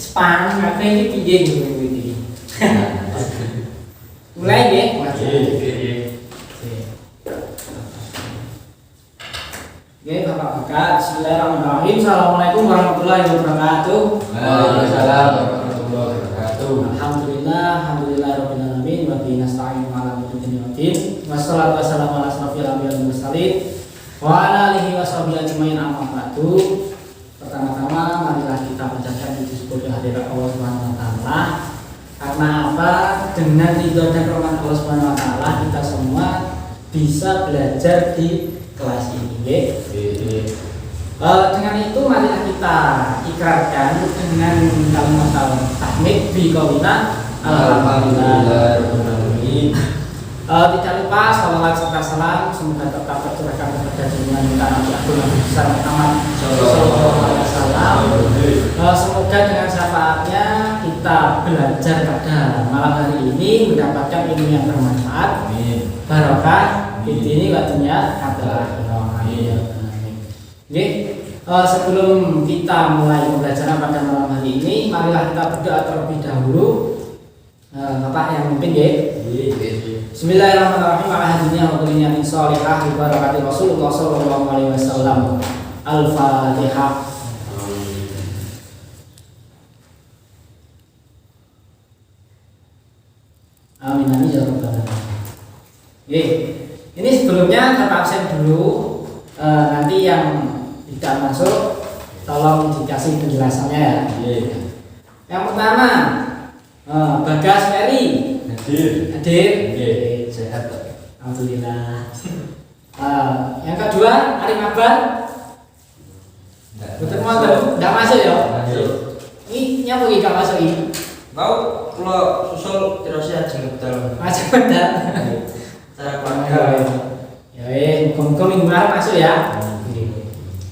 Span kafe ini piye gitu iki. Mulai nggih, Mas. Oke, Bapak-bapak, bismillahirrahmanirrahim. Assalamualaikum warahmatullahi wabarakatuh. Waalaikumsalam warahmatullahi wabarakatuh. Alhamdulillahirabbil alamin wa bihi nasta'inu 'ala umuri dunya waddin. Wassalatu wassalamu ala asyrofil anbiya'i wal mursalin wa ala alihi washabihi ajmain amma ba'du. Pertama-tama marilah kita panjatkan puji syukur kehadirat Allah Subhanahu wa taala. Karena apa? Dengan ridho dan rahmat Allah Subhanahu wa taala kita semua bisa belajar di kelas ini. Dengan itu marilah kita ikrarkan dengan kalimat tahmid bi qaulina alhamdulillahirabbil. Tidak lupa salawat serta salam semoga tetap tercurahkan kepada junjungan kita Nabi Agung Nabi besar Muhammad sallallahu alaihi wasallam. Semoga dengan syafaatnya kita belajar pada malam hari ini mendapatkan ilmu yang bermanfaat. Amin. Barokah di dini waktunya adalah sebelum kita mulai pembelajaran pada malam hari ini, marilah kita berdoa terlebih dahulu. Bapak yang memimpin ya. Bismillahirrahmanirrahim. Alhamdulillah wa qulina min sholihah bi barakati Rasulullah sallallahu alaihi wasallam. Al-Fatihah. Amin amin ya rabbal alamin. Ini sebelumnya kata absen dulu. Nanti yang tidak masuk tolong dikasih penjelasannya ya. Yang pertama, Bagas Ferry hadir. Sehat. Alhamdulillah. Yang kedua, Arif Akbar. Betul mantap. Tidak masuk ya? Ini nyapa iki gak masuk ini? Mau kalau susul terus aja betul. Masuk betul. Cara keluarga. Ya, muka minggu depan masuk ya.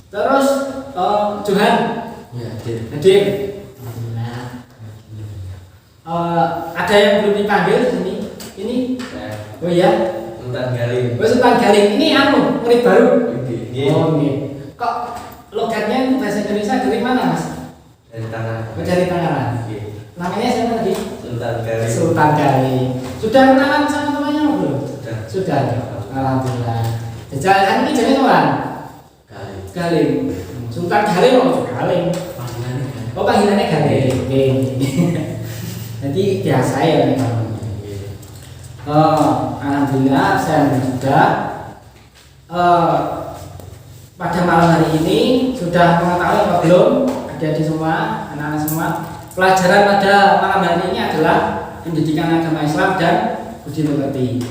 Terus Johan hadir. Alhamdulillah. Ada yang belum dipanggil di sini? Ini? Oh iya. Sultan Galing. Oh Sultan Galing. Ini murid baru. Oh iya. Kok logatnya itu bahasa Indonesia dari mana Mas? Dari Tangerang. Oh, dari Tangerang. Namanya siapa tadi? Sultan Galing. Sultan Galing. Sudah kenalan sama temannya belum? Sudah. Alhamdulillah. Jalan ini jadi teman. Galing. Sultan Galing oh Galing. Oh panggilannya Galing. Jadi biasa ya teman. Alhamdulillah saya juga pada malam hari ini sudah mengetahui apa belum adik-adik semua, anak-anak semua, pelajaran pada malam hari ini adalah pendidikan agama Islam dan budi pekerti.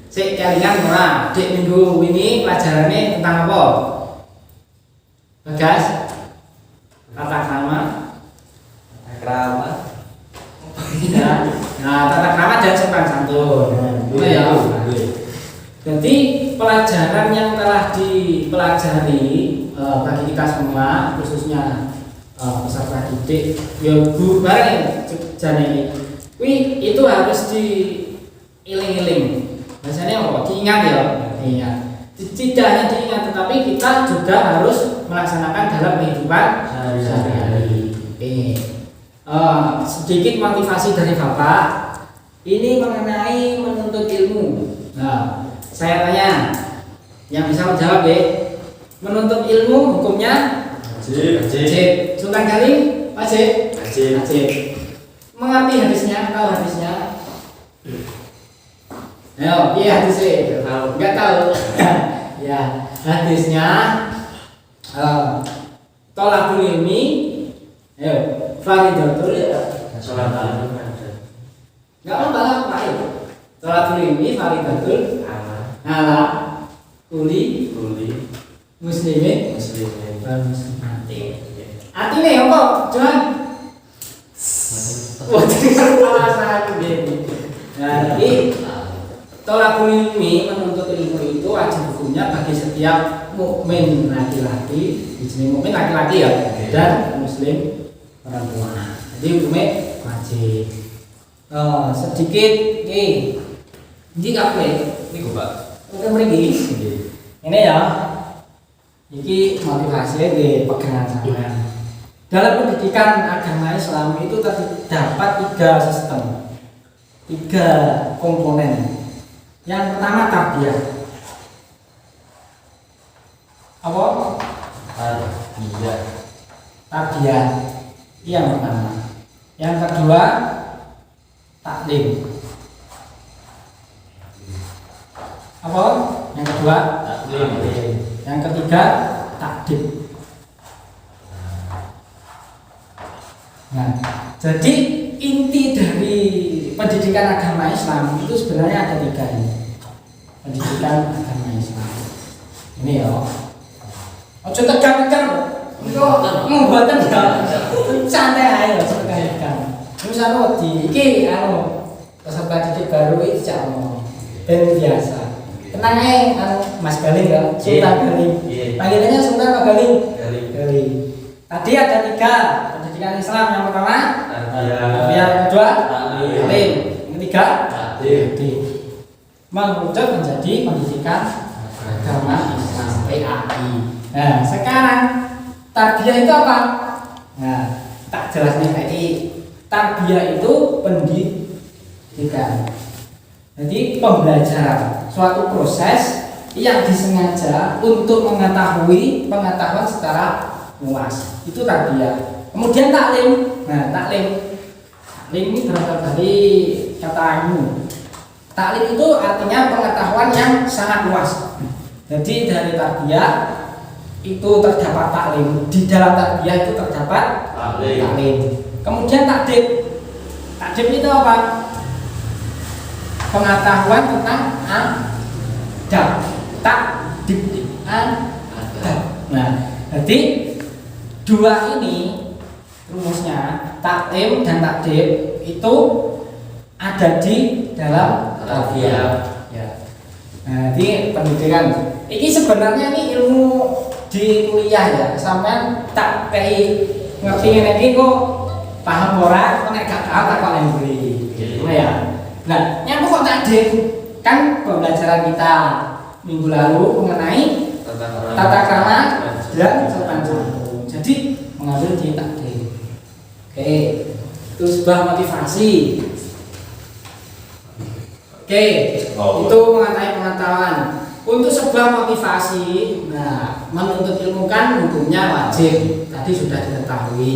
Sik kalian ora, dik minggu ini pelajarannya tentang apa? Bagas? Tata krama? Ya. Nah, tata krama dan sopan santun. Ya. Jadi pelajaran yang telah dipelajari bagi kita semua, khususnya peserta didik, ya bu bareng jane itu harus diiling-iling. Biasanya apa? Diingat ya. Iya. Tidak hanya diingat, tetapi kita juga harus melaksanakan dalam kehidupan sehari-hari. Sedikit motivasi dari Bapak. Ini mengenai menuntut ilmu. Nah, saya tanya, yang bisa menjawab ya. Menuntut ilmu hukumnya wajib. Sultan Galing wajib. Wajib. Mengerti hadisnya? Tahu hadisnya? Ayo, iya hadisnya. Enggak tahu. Ya, hadisnya tolakul ilmi. Ayo, faridatul Salat. enggak apa-apa, Pak. Tolakul ilmi faridatul ala kuli muslimin wal muslimati. Artinya apa? Cuman alasan ini. Nah, jadi tolakul ilmi menuntut ilmu itu wajib hukumnya bagi setiap mukmin laki-laki, di sini mukmin laki-laki ya, dan muslim perempuan. Jadi hukumnya wajib. Sedikit ini apa ya? Ini Pak. Kita beri ini ya. Ini motivasinya di pegangan sampean. Dalam pendidikan agama Islam itu terdapat 3 sistem, 3 komponen. Yang pertama tarbiyah. Apa? Tarbiyah. Tarbiyah. Yang pertama. Yang kedua taklim. Apa? Yang kedua Taklim. Yang ketiga takdim. Nah, jadi inti dari pendidikan agama Islam itu sebenarnya ada 3 ini. Pendidikan agama Islam. Ini ya. Ojo tegang-tegang. Kok mboten ya. Santai ae ojo tegang-tegang. Terus iki peserta didik baru iki cakno. Ben biasa. Tenang ae Mas Galing ya, Sultan Galing. Panggilannya Sultan apa Galing? Galing. Tadi ada 3 pendidikan Islam. Yang pertama yang kedua taklim, yang ketiga takdim. Merujuk menjadi pendidikan agama Islam PAI. Nah, sekarang tarbiyah itu apa? Nah, tak jelasnya tadi. Tarbiyah itu pendidikan. Jadi pembelajaran, suatu proses yang disengaja untuk mengetahui pengetahuan secara luas. Itu tarbiyah. Kemudian taklim. Nah, taklim ini berasal dari kata ilmu. Taklim itu artinya pengetahuan yang sangat luas. Jadi dari tarbiyah itu terdapat taklim. Di dalam tarbiyah itu terdapat taklim. Kemudian takdim. Takdim itu apa? Pengetahuan tentang adab. Takdim. Adab. Nah, jadi 2 ini rumusnya, taklim dan takdim itu ada di dalam tarbiyah. Ya. Nah, jadi pendidikan. Ini sebenarnya ini ilmu di kuliah ya. Sampai tak kayak ngerti ini kok paham ora, kok nek gak paham tak kok beli. Gitu ya. Nah, yang pokok takdim kan pembelajaran kita minggu lalu mengenai tata krama dan sopan santun. Jadi mengambil di takdim. Oke, itu sebuah motivasi. Oke, itu mengenai pengetahuan. Untuk sebuah motivasi, nah menuntut ilmu kan hukumnya wajib. Tadi sudah diketahui.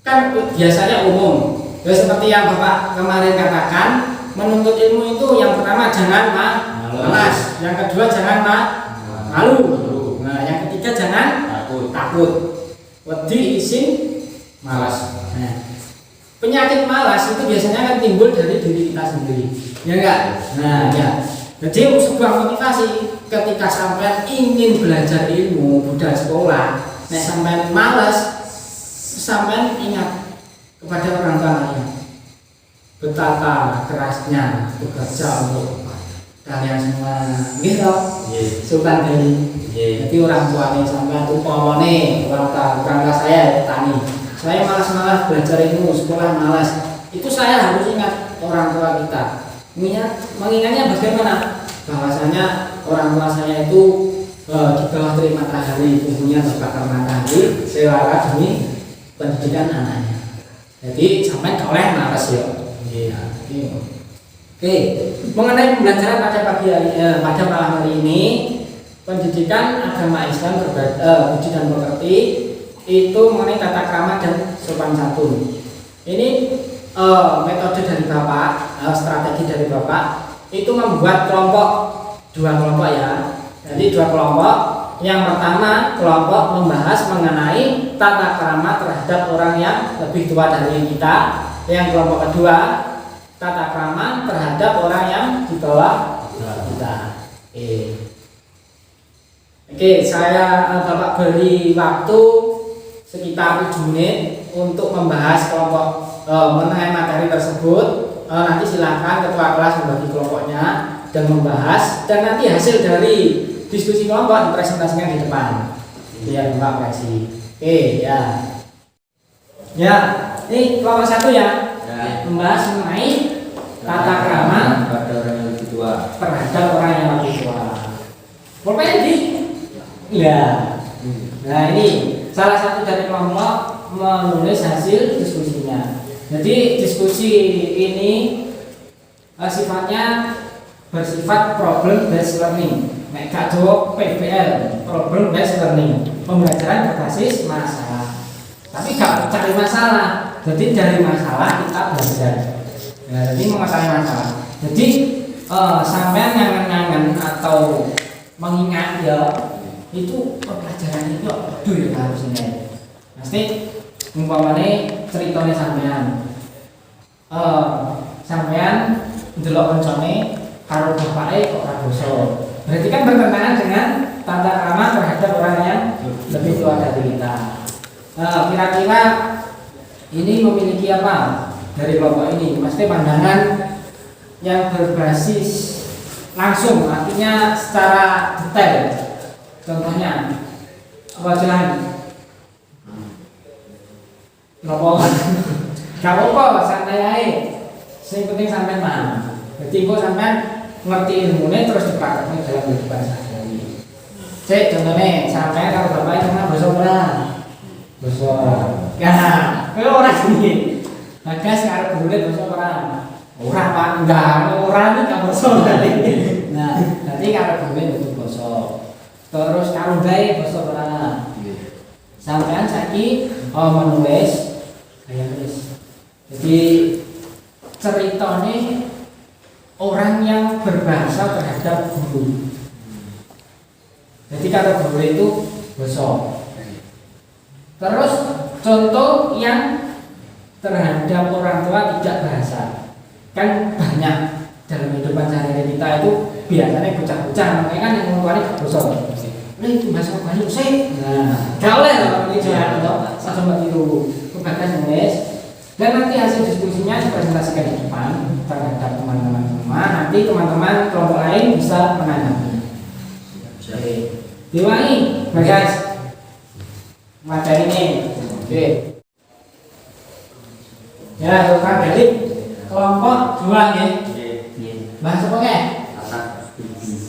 Kan biasanya umum. Ya seperti yang Bapak kemarin katakan, menuntut ilmu itu yang pertama jangan malas, yang kedua jangan malu. Nah, yang ketiga jangan takut. Wedi isin malas. Nah, penyakit malas itu biasanya kan timbul dari diri kita sendiri, ya enggak? Nah, ya. Jadi sebuah motivasi ketika sampai ingin belajar ilmu budaya sekolah, nek sampai malas, sampai ingat kepada orang tuanya betapa kerasnya bekerja untuk kalian semua, gitu. Sultan Galing. Jadi orang tuanya sampai umpamane orang tua saya petani. Saya malas-malas belajar ilmu, sekolah malas. Itu saya harus ingat orang tua kita. Mengingatnya bagaimana? Bahwasanya orang tua saya itu di bawah terik matahari, tubuhnya terbakar matahari, selera demi pendidikan anaknya. Jadi sampai oleh malas ya. Oke, mengenai pembelajaran pada malam hari ini, pendidikan agama Islam budi dan pekerti itu mengenai tata krama dan sopan santun. Ini metode dari Bapak, strategi dari Bapak itu membuat dua kelompok ya. Jadi 2 kelompok. Yang pertama kelompok membahas mengenai tata krama terhadap orang yang lebih tua dari kita. Yang kelompok kedua tata krama terhadap orang yang di bawah kita. Oke, saya Bapak beri waktu sekitar 7 menit untuk membahas kelompok mengenai materi tersebut. Nanti silakan ketua kelas membagi kelompoknya dan membahas, dan nanti hasil dari diskusi kelompok dipresentasikan di depan biar Bapak kasih. Oke ya. Ya, ini kelompok 1 ya. Membahas mengenai tata krama pada orang yang lebih tua. terhadap orang yang lebih tua. Pokoknya ya. Nah, ini salah satu dari kelompok menulis hasil diskusinya. Jadi diskusi ini sifatnya bersifat problem based learning. Nek gak jawab PBL, problem based learning, pembelajaran berbasis masalah. Tapi gak cari masalah. Jadi dari masalah kita belajar. Nah, jadi menguasai masalah. Jadi sampai ngangen-ngangen atau mengingat ya itu pelajaran itu aduh ya harusnya. Pasti umpamane ceritanya sampean ndelok kancane karo bapake kok ora basa. Berarti kan bertentangan dengan tata krama terhadap orang yang lebih tua dari kita. Kira-kira ini memiliki apa dari kelompok ini? Pasti pandangan yang berbasis langsung, artinya secara detail. Contohnya apa jalan? Kelompok gak apa-apa, santai aja. Yang penting sampean paham. Jadi kok sampean ngerti ilmunya terus dipraktekkan dalam kehidupan sehari-hari. Cek contohnya sampean kalau bapak kenal bahasa ora? Bahasa. Nah, kalau orang ini Bagas karo gurune basa ora. Ora Pak, enggak, ora iki gak basa berarti. Nah, berarti karo gurune butuh basa. Terus karo gawe basa ora. Sampean saiki menulis kayak nulis. Jadi ceritanya orang yang berbahasa terhadap guru. Jadi kalau guru itu basa. Terus contoh yang terhadap orang tua tidak bahasa, kan banyak dalam kehidupan sehari-hari kita itu biasanya bocah-bocah, makanya kan yang mengeluarkan gak bosok. Nah itu bahasa banyak sih. Nah, kalau ini jangan atau sama tiru kebakas nulis, dan nanti hasil diskusinya dipresentasikan di depan terhadap teman-teman semua. Nanti teman-teman kelompok lain bisa menanggapi. Oke, diwangi, bagas materi ini. Oke. Ya, bukan dari kelompok 2 ya. Bahasa apa ya?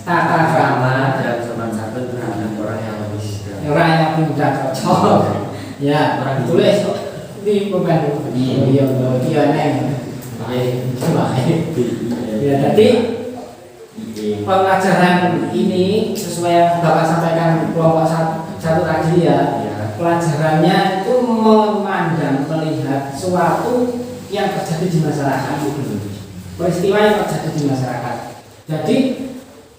Tata krama dalam sopan santun terhadap orang yang lebih tidak cocok. Ya, orang ditulis di pembantu. Iya neng. Ya, jadi pelajaran ini sesuai yang Bapak sampaikan kelompok 1 tadi ya. Pelajarannya itu memandang, melihat suatu yang terjadi di masyarakat, peristiwa yang terjadi di masyarakat. Jadi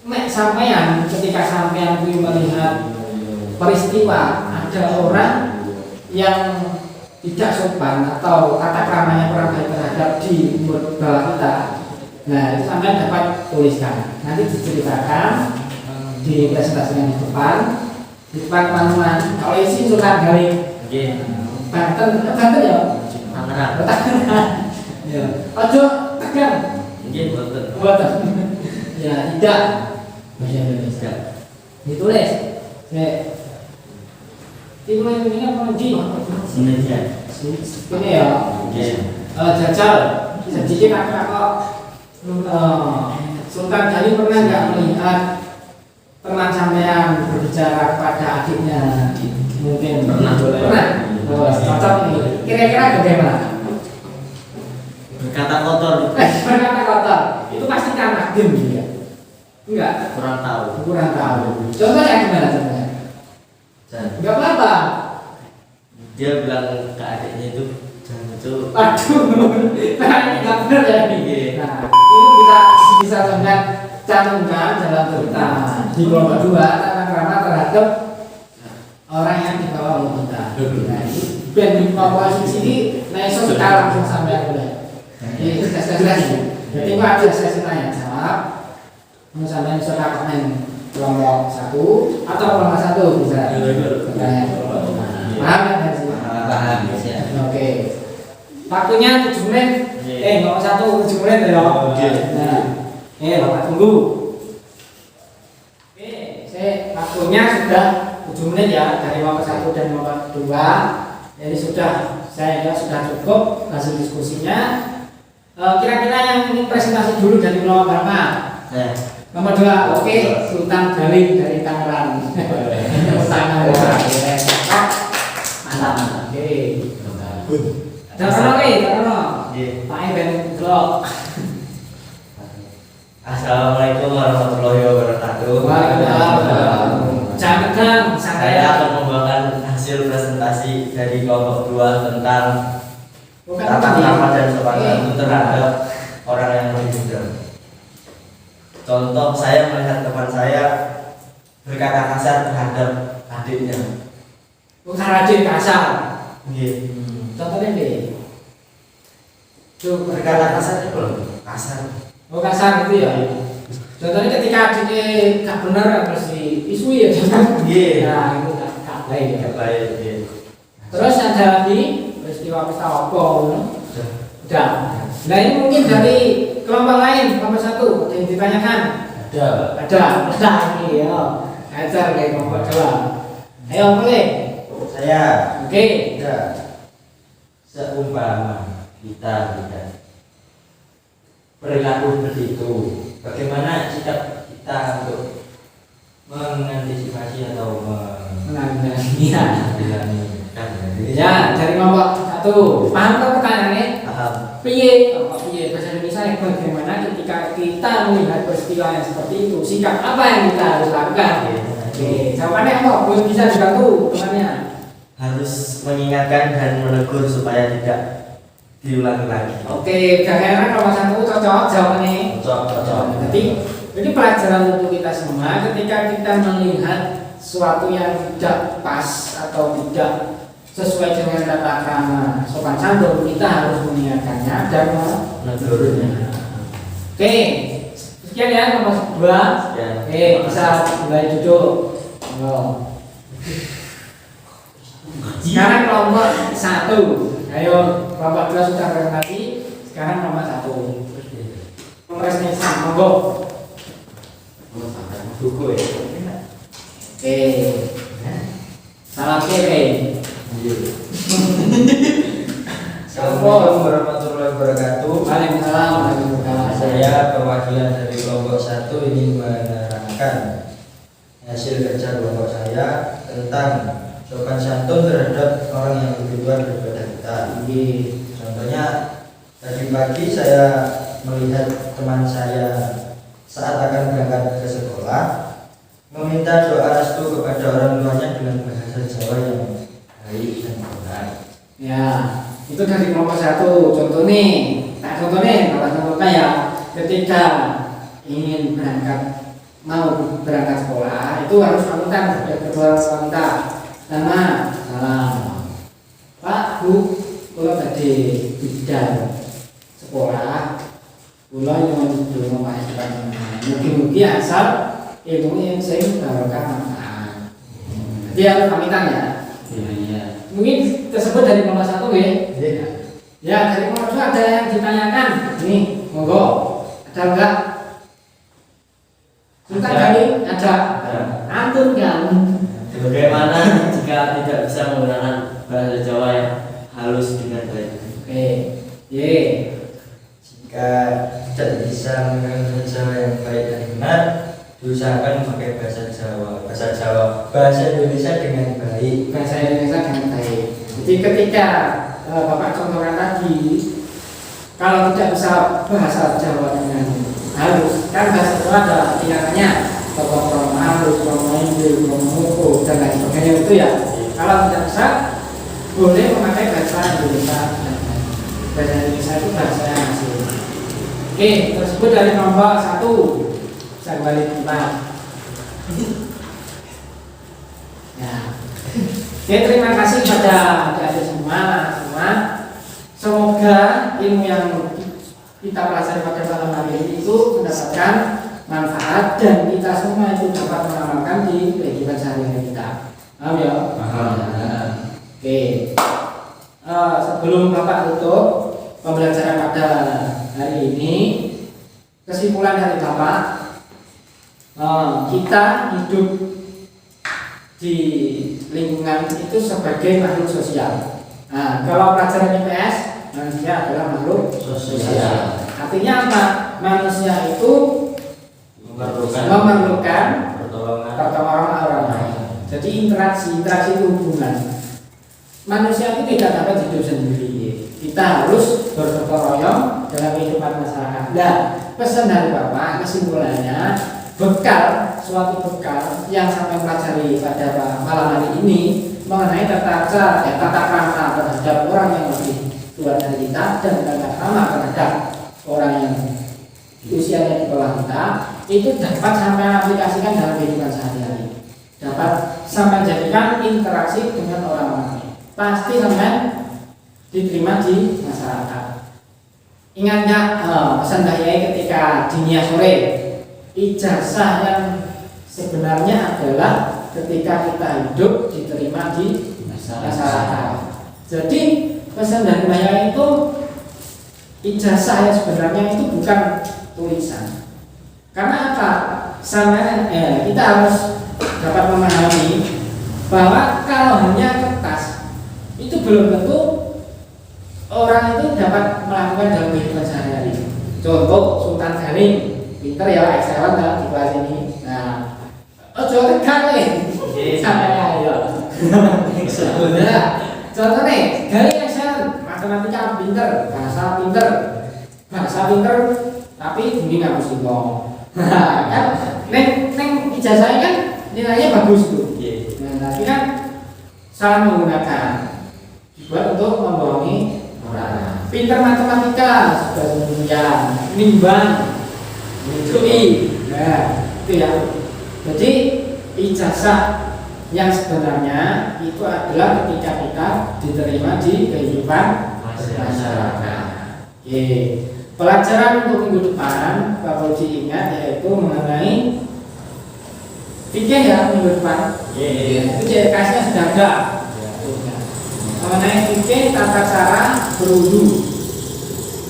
nek sampean ketika sampean melihat peristiwa ada orang yang tidak sopan atau kata kramanya kurang baik terhadap di bawah kita, nah itu sampean dapat tuliskan, nanti diceritakan, dipresentasikan di depan teman-teman. Kalau isi surat dari Banten ya, Tangerang. Ya, ojo tegang. Buatan. Ya, tidak. Bahasa Indonesia. Ditulis. Ditulis ini kan penguji. Ini ya. Jajal. Sedikit kok. Sultan Gali pernah nggak melihat teman sampean berbicara kepada adiknya? Mungkin pernah. Cocok ini. Kira-kira bagaimana? Berkata kotor. Berkata kotor. Itu pasti karena game dia. Enggak. Kurang tahu. Contohnya gimana contohnya? Enggak apa-apa. Dia bilang ke adiknya itu jangan itu. Aduh. Nah, ini enggak benar ya ini. Nah, ini bisa cantumkan dalam cerita di kelompok 2 tata krama terhadap orang yang di bawah umur kita. Nah, ini ben di kelompok sini nah iso kita langsung sampai boleh. Ini tes lagi. Jadi gua ada sesi tanya jawab. Mau sampai iso komen kelompok 1 atau kelompok 1 bisa. Tanya. Paham ya dari sini? Paham ya. Oke. Waktunya 7 menit. Kelompok 1 7 menit ya. Nah. Bapak tunggu. Oke, waktunya sudah 7 menit ya dari kelompok 1 dan kelompok 2. Jadi saya sudah cukup hasil diskusinya. Kira-kira yang ingin presentasi dulu dari kelompok berapa? Nomor 2, oke, Sultan Gali dari Tangerang. Anak. Oke. Jangan Nggih. Pak Ben delok. Assalamualaikum warahmatullahi wabarakatuh. Waalaikumsalam. Jangan Saya akan membawakan hasil presentasi dari kelompok 2 tentang tata krama dan sopan santun terhadap orang yang lebih muda. Contoh, saya melihat teman saya berkata kasar terhadap adiknya. Bukan rajin kasar. Nggih. Contohnya deh. Tuh Berkata kasar itu loh, kasar. Oh kasar gitu ya. Contohnya ketika adiknya gak benar terus diisui ya. Iya. Nah itu gak baik ya. Gak baik. Nggih. Terus ada lagi peristiwa-peristiwa apa? Udah. Nah ini mungkin dari kelompok lain, kelompok 1 ada yang ditanyakan. Ada ini ya. Ajar kayak kelompok 2. Ayo boleh. Saya Oke. seumpama kita tidak perilaku seperti itu, bagaimana sikap kita untuk mengantisipasi atau Iya. Ya dari kelompok 1 paham kan pertanyaannya? paham. Piye bahasa Indonesia yang bagaimana ketika kita melihat peristiwa yang seperti itu, sikap apa yang kita harus lakukan? Oke, jawabannya apa? Belum bisa dibantu temannya. Harus mengingatkan dan menegur supaya tidak diulangi lagi. Oke, kira-kira kelompok 1 cocok jawabannya. Cocok. Jadi ini pelajaran untuk kita semua ketika kita melihat sesuatu yang tidak pas atau tidak sesuai dengan tata krama sopan santun, kita harus mengingatkannya dan menegurnya. Oke, sekian ya kelompok 2. Ya. Oke, bisa mulai duduk. Sekarang kelompok 1. Ayo, kelompok 2 sudah presentasi. Sekarang kelompok 1. Presentasi, monggo. Buku ya. Oke. Salam kere. Assalamualaikum warahmatullahi wabarakatuh. Waalaikumsalam warahmatullahi wabarakatuh. Saya perwakilan dari kelompok 1 ingin menerangkan hasil kerja kelompok saya tentang sopan santun terhadap orang yang lebih tua daripada kita. Contohnya tadi pagi saya melihat teman saya saat akan berangkat ke sekolah meminta doa restu kepada orang tuanya dengan bahasa Jawa yang baik dan benar. Ya, itu dari kelompok 1. Contoh nih, contohnya ya, ketika ingin mau berangkat sekolah itu harus pamitan kepada kedua wanita. Pertama, salam. Pak, Bu, kalau tadi bidang sekolah, kula nyuwun sedaya memastikan mugi-mugi asal ilmu yang saya barokah manfaat. Jadi harus pamitan ya. Iya. Mungkin tersebut dari nomor 1 ya. Ya dari nomor 2 ada yang ditanyakan. Nih, monggo. Ada enggak? Suka dari ada. Antun kan. Bagaimana jika tidak bisa menggunakan bahasa Jawa yang halus dengan baik? Oke. Ye. Jika tidak bisa menggunakan bahasa Jawa yang baik dan benar, diusahakan memakai bahasa Indonesia dengan baik. Bahasa Indonesia dengan baik. Jadi ketika Bapak contohkan tadi, kalau tidak bisa bahasa Jawa dengan halus, kan bahasa Jawa ada tingkatannya, promo halus, promo inggil, promo muku dan lain sebagainya itu ya. Kalau tidak bisa, boleh memakai bahasa Indonesia. Bahasa Indonesia itu bahasa yang asli. Oke, tersebut dari nomor 1. Saya balik tempat. Ya. Oke, terima kasih kepada adik-adik semua. Semoga ilmu yang kita pelajari pada malam hari ini itu mendapatkan manfaat dan kita semua itu dapat mengamalkan di kehidupan sehari-hari kita. Paham ya? Paham. Oke. Sebelum Bapak tutup pembelajaran pada hari ini, kesimpulan dari Bapak, kita hidup di lingkungan itu sebagai makhluk sosial. Nah, kalau pelajaran IPS, manusia adalah makhluk sosial. Artinya apa? Manusia itu memerlukan pertolongan orang lain. Jadi interaksi itu hubungan. manusia itu tidak dapat hidup sendiri. Kita harus bergotong royong dalam kehidupan masyarakat. Nah, pesan dari Bapak kesimpulannya, bekal, suatu bekal yang sampai pelajari pada malam hari ini mengenai tata krama terhadap orang yang lebih tua dari kita dan tata krama terhadap orang yang usianya di bawah kita, itu dapat sampai aplikasikan dalam kehidupan sehari-hari, dapat sampai jadikan interaksi dengan orang lain, pasti sampai diterima di masyarakat. Ingatnya pesan Dayai ketika dinia sore, ijazah yang sebenarnya adalah ketika kita hidup diterima di masyarakat. Jadi pesan dari Dayai itu ijazah yang sebenarnya itu bukan tulisan. Karena apa? Kita harus dapat memahami bahwa kalau hanya kertas itu belum tentu orang itu dapat melakukan dalam kehidupan sehari-hari. Contoh Sultan Galing, pinter ya, excellent ya di kelas ini. Nah, ojo tekan nih, saya ya. Sebenarnya, contoh nih, Galing excellent, matematika pinter, bahasa pinter, tapi tinggi nggak mesti ngomong. Kan, neng ijazahnya kan nilainya bagus tuh. Nah, tapi kan salah menggunakan, dibuat untuk membohongi orang. Pinter matematika sudah kemudian nimbang, nah itu ya. Jadi ijazah yang sebenarnya itu adalah ketika kita diterima di kehidupan masyarakat. Pelajaran untuk minggu depan perlu diingat yaitu mengenai fikih ya minggu depan. Itu CKS-nya sudah ada. Mengenai fikih tata cara berwudu.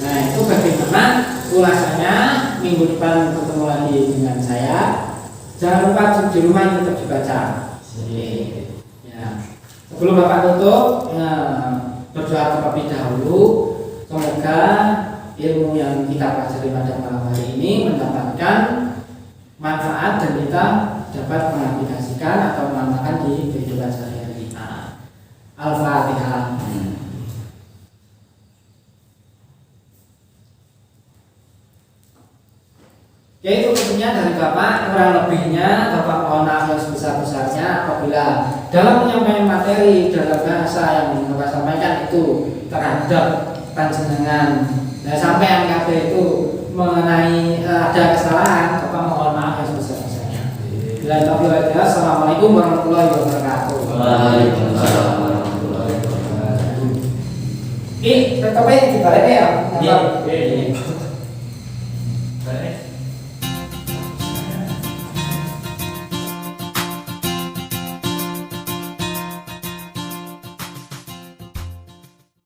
Nah itu bagaimana ulasannya minggu depan ketemu lagi dengan saya. Jangan lupa di rumah tetap dibaca. Ya. Sebelum Bapak tutup, berdoa terlebih dahulu. Semoga ilmu yang kita pelajari pada malam hari ini mendapatkan manfaat dan kita dapat mengaplikasikan atau mengamalkan di kehidupan sehari-hari. Al-Fatihah. Ya itu tentunya dari Bapak, kurang lebihnya Bapak mohon maaf yang sebesar-besarnya apabila dalam menyampaikan materi dalam bahasa yang Bapak sampaikan itu terhadap panjenengan. Nah sampai MKB itu mengenai ada kesalahan, Bapak mohon maaf yang sebesar-besarnya. Bila taufiq wal hidayah, assalamualaikum warahmatullahi wabarakatuh. Waalaikumsalam warahmatullahi wabarakatuh. Tetapnya dibalik ya. Iya.